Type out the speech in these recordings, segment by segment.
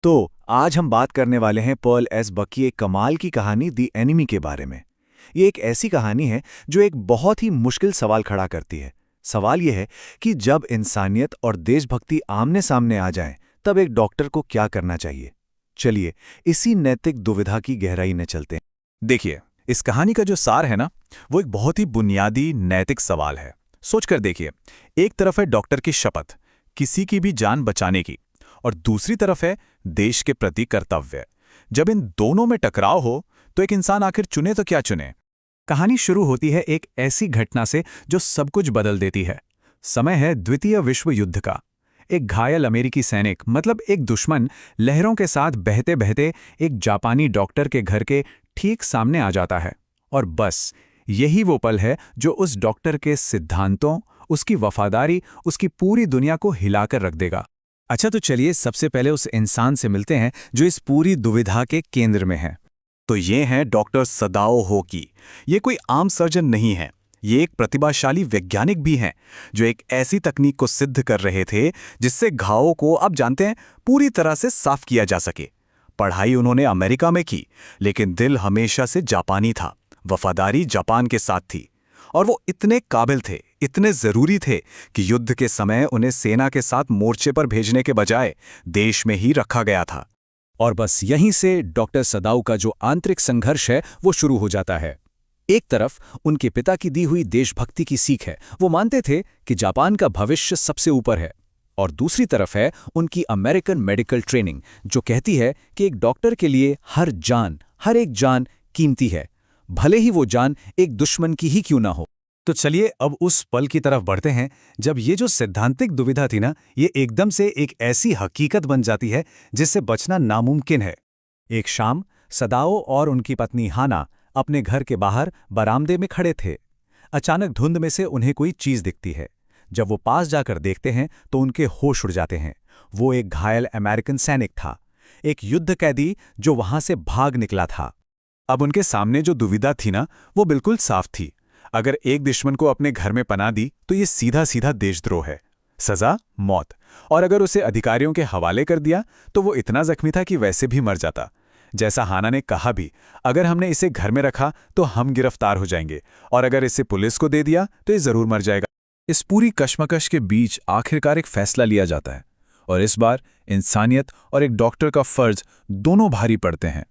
तो आज हम बात करने वाले हैं पर्ल एस बक की एक कमाल की कहानी दी एनिमी के बारे में। ये एक ऐसी कहानी है जो एक बहुत ही मुश्किल सवाल खड़ा करती है। सवाल यह है कि जब इंसानियत और देशभक्ति आमने सामने आ जाएं, तब एक डॉक्टर को क्या करना चाहिए। चलिए इसी नैतिक दुविधा की गहराई में चलते हैं। देखिए, इस कहानी का जो सार है ना, वो एक बहुत ही बुनियादी नैतिक सवाल है। सोचकर देखिए, एक तरफ है डॉक्टर की शपथ, किसी की भी जान बचाने की, और दूसरी तरफ है देश के प्रति कर्तव्य। जब इन दोनों में टकराव हो, तो एक इंसान आखिर चुने तो क्या चुने। कहानी शुरू होती है एक ऐसी घटना से जो सब कुछ बदल देती है। समय है द्वितीय विश्व युद्ध का। एक घायल अमेरिकी सैनिक, मतलब एक दुश्मन, लहरों के साथ बहते बहते एक जापानी डॉक्टर के घर के ठीक सामने आ जाता है। और बस यही वो पल है जो उस डॉक्टर के सिद्धांतों, उसकी वफादारी, उसकी पूरी दुनिया को हिलाकर रख देगा। अच्छा, तो चलिए सबसे पहले उस इंसान से मिलते हैं जो इस पूरी दुविधा के केंद्र में है। तो ये हैं डॉक्टर सदाओ होकी। ये कोई आम सर्जन नहीं है, ये एक प्रतिभाशाली वैज्ञानिक भी हैं जो एक ऐसी तकनीक को सिद्ध कर रहे थे जिससे घावों को, आप जानते हैं, पूरी तरह से साफ किया जा सके। पढ़ाई उन्होंने अमेरिका में की, लेकिन दिल हमेशा से जापानी था। वफादारी जापान के साथ थी, और वो इतने काबिल थे, इतने जरूरी थे कि युद्ध के समय उन्हें सेना के साथ मोर्चे पर भेजने के बजाय देश में ही रखा गया था। और बस यहीं से डॉक्टर सदाऊ का जो आंतरिक संघर्ष है वो शुरू हो जाता है। एक तरफ उनके पिता की दी हुई देशभक्ति की सीख है, वो मानते थे कि जापान का भविष्य सबसे ऊपर है। और दूसरी तरफ है उनकी अमेरिकन मेडिकल ट्रेनिंग, जो कहती है कि एक डॉक्टर के लिए हर एक जान कीमती है, भले ही वो जान एक दुश्मन की ही क्यों ना हो। तो चलिए अब उस पल की तरफ बढ़ते हैं जब ये जो सैद्धांतिक दुविधा थी ना, ये एकदम से एक ऐसी हकीकत बन जाती है जिससे बचना नामुमकिन है। एक शाम सदाओ और उनकी पत्नी हाना अपने घर के बाहर बरामदे में खड़े थे। अचानक धुंध में से उन्हें कोई चीज दिखती है। जब वो पास जाकर देखते हैं तो उनके होश उड़ जाते हैं। वो एक घायल अमेरिकन सैनिक था, एक युद्ध कैदी जो वहां से भाग निकला था। अब उनके सामने जो दुविधा थी ना, वो बिल्कुल साफ थी। अगर एक दुश्मन को अपने घर में पनाह दी तो ये सीधा सीधा देशद्रोह है, सजा मौत। और अगर उसे अधिकारियों के हवाले कर दिया तो वो इतना जख्मी था कि वैसे भी मर जाता। जैसा हाना ने कहा भी, अगर हमने इसे घर में रखा तो हम गिरफ्तार हो जाएंगे, और अगर इसे पुलिस को दे दिया तो ये जरूर मर जाएगा। इस पूरी कश्मकश के बीच आखिरकार एक फैसला लिया जाता है, और इस बार इंसानियत और एक डॉक्टर का फर्ज दोनों भारी पड़ते हैं।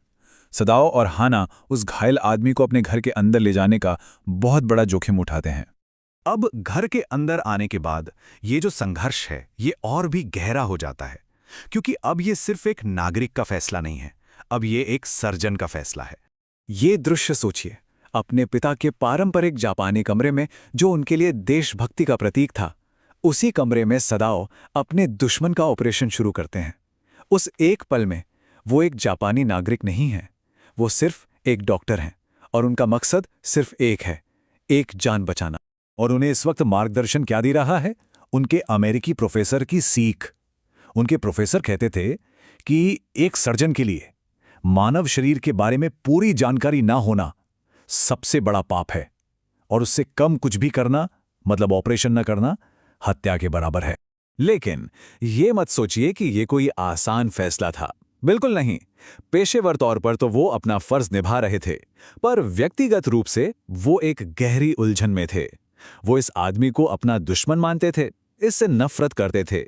सदाओ और हाना उस घायल आदमी को अपने घर के अंदर ले जाने का बहुत बड़ा जोखिम उठाते हैं। अब घर के अंदर आने के बाद ये जो संघर्ष है ये और भी गहरा हो जाता है, क्योंकि अब ये सिर्फ एक नागरिक का फैसला नहीं है, अब ये एक सर्जन का फैसला है। ये दृश्य सोचिए, अपने पिता के पारंपरिक जापानी कमरे में जो उनके लिए देशभक्ति का प्रतीक था, उसी कमरे में सदाओ अपने दुश्मन का ऑपरेशन शुरू करते हैं। उस एक पल में वो एक जापानी नागरिक नहीं है, वो सिर्फ एक डॉक्टर हैं, और उनका मकसद सिर्फ एक है, एक जान बचाना। और उन्हें इस वक्त मार्गदर्शन क्या दे रहा है? उनके अमेरिकी प्रोफेसर की सीख। उनके प्रोफेसर कहते थे कि एक सर्जन के लिए मानव शरीर के बारे में पूरी जानकारी ना होना सबसे बड़ा पाप है, और उससे कम कुछ भी करना, मतलब ऑपरेशन न करना, हत्या के बराबर है। लेकिन ये मत सोचिए कि ये कोई आसान फैसला था, बिल्कुल नहीं। पेशेवर तौर पर तो वो अपना फर्ज निभा रहे थे, पर व्यक्तिगत रूप से वो एक गहरी उलझन में थे। वो इस आदमी को अपना दुश्मन मानते थे, इससे नफरत करते थे,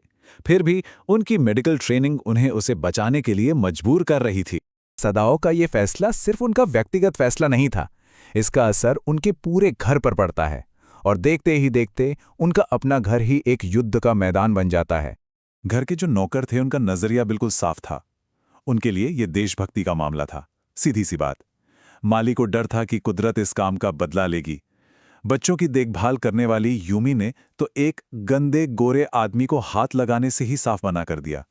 फिर भी उनकी मेडिकल ट्रेनिंग उन्हें उसे बचाने के लिए मजबूर कर रही थी। सदाओ का ये फैसला सिर्फ उनका व्यक्तिगत फैसला नहीं था, इसका असर उनके पूरे घर पर पड़ता है, और देखते ही देखते उनका अपना घर ही एक युद्ध का मैदान बन जाता है। घर के जो नौकर थे उनका नजरिया बिल्कुल साफ था। उनके लिए ये देशभक्ति का मामला था, सीधी सी बात। माली को डर था कि कुदरत इस काम का बदला लेगी। बच्चों की देखभाल करने वाली यूमी ने तो एक गंदे गोरे आदमी को हाथ लगाने से ही साफ मना कर दिया।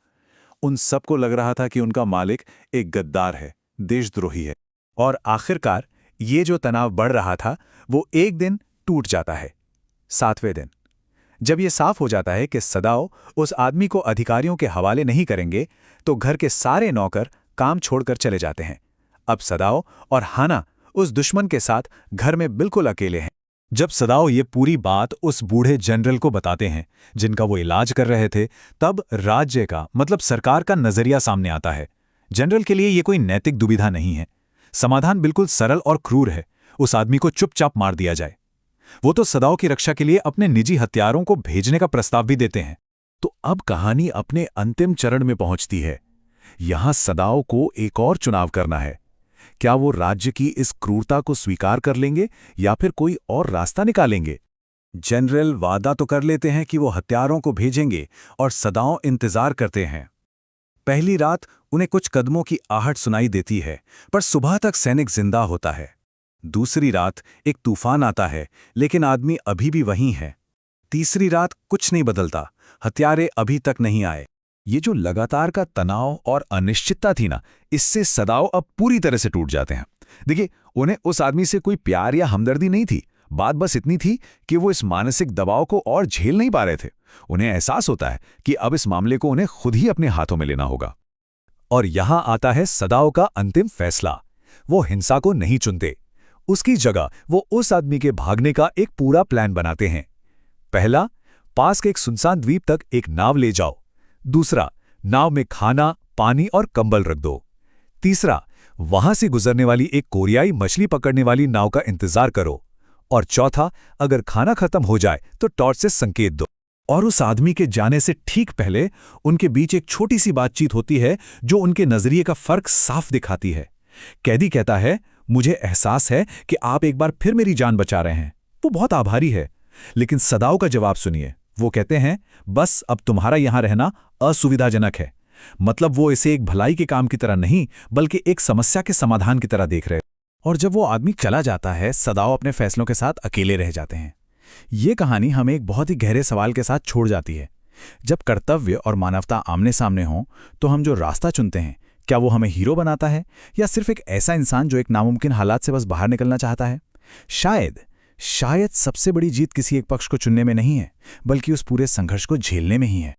उन सबको लग रहा था कि उनका मालिक एक गद्दार है, देशद्रोही है। और आखिरकार ये जो तनाव बढ़ रहा था वो एक दिन टूट जाता है। 7वें दिन, जब ये साफ हो जाता है कि सदाओ उस आदमी को अधिकारियों के हवाले नहीं करेंगे, तो घर के सारे नौकर काम छोड़कर चले जाते हैं। अब सदाओ और हाना उस दुश्मन के साथ घर में बिल्कुल अकेले हैं। जब सदाओ ये पूरी बात उस बूढ़े जनरल को बताते हैं जिनका वो इलाज कर रहे थे, तब राज्य का मतलब सरकार का नजरिया सामने आता है। जनरल के लिए ये कोई नैतिक दुविधा नहीं है। समाधान बिल्कुल सरल और क्रूर है, उस आदमी को चुपचाप मार दिया जाए। वो तो सदाओ की रक्षा के लिए अपने निजी हथियारों को भेजने का प्रस्ताव भी देते हैं। तो अब कहानी अपने अंतिम चरण में पहुंचती है। यहां सदाओ को एक और चुनाव करना है। क्या वो राज्य की इस क्रूरता को स्वीकार कर लेंगे या फिर कोई और रास्ता निकालेंगे? जनरल वादा तो कर लेते हैं कि वो हथियारों को भेजेंगे और सदाओ इंतजार करते हैं। पहली रात उन्हें कुछ कदमों की आहट सुनाई देती है, पर सुबह तक सैनिक जिंदा होता है। दूसरी रात एक तूफान आता है, लेकिन आदमी अभी भी वहीं है। तीसरी रात कुछ नहीं बदलता, हथियारे अभी तक नहीं आए। ये जो लगातार का तनाव और अनिश्चितता थी ना, इससे सदाओ अब पूरी तरह से टूट जाते हैं। देखिए, उन्हें उस आदमी से कोई प्यार या हमदर्दी नहीं थी। बात बस इतनी थी कि वो इस मानसिक दबाव को और झेल नहीं पा रहे थे। उन्हें एहसास होता है कि अब इस मामले को उन्हें खुद ही अपने हाथों में लेना होगा। और यहां आता है सदाओ का अंतिम फैसला। वो हिंसा को नहीं चुनते, उसकी जगह वो उस आदमी के भागने का एक पूरा प्लान बनाते हैं। पहला, पास के एक सुनसान द्वीप तक एक नाव ले जाओ। दूसरा, नाव में खाना, पानी और कंबल रख दो। तीसरा, वहां से गुजरने वाली एक कोरियाई मछली पकड़ने वाली नाव का इंतजार करो। और चौथा, अगर खाना खत्म हो जाए तो टॉर्च से संकेत दो। और उस आदमी के जाने से ठीक पहले उनके बीच एक छोटी सी बातचीत होती है जो उनके नजरिए का फर्क साफ दिखाती है। कैदी कहता है, मुझे एहसास है कि आप एक बार फिर मेरी जान बचा रहे हैं। वो बहुत आभारी है। लेकिन सदाओ का जवाब सुनिए। वो कहते हैं, बस अब तुम्हारा यहां रहना असुविधाजनक है। मतलब वो इसे एक भलाई के काम की तरह नहीं, बल्कि एक समस्या के समाधान की तरह देख रहे। और जब वो आदमी चला जाता है, सदाओ अपने फैसलों के साथ अकेले रह जाते हैं। ये कहानी हमें एक बहुत ही गहरे सवाल के साथ छोड़ जाती है। जब कर्तव्य और मानवता आमने सामने हों, तो हम जो रास्ता चुनते हैं, क्या वो हमें हीरो बनाता है या सिर्फ एक ऐसा इंसान जो एक नामुमकिन हालात से बस बाहर निकलना चाहता है? शायद सबसे बड़ी जीत किसी एक पक्ष को चुनने में नहीं है, बल्कि उस पूरे संघर्ष को झेलने में ही है।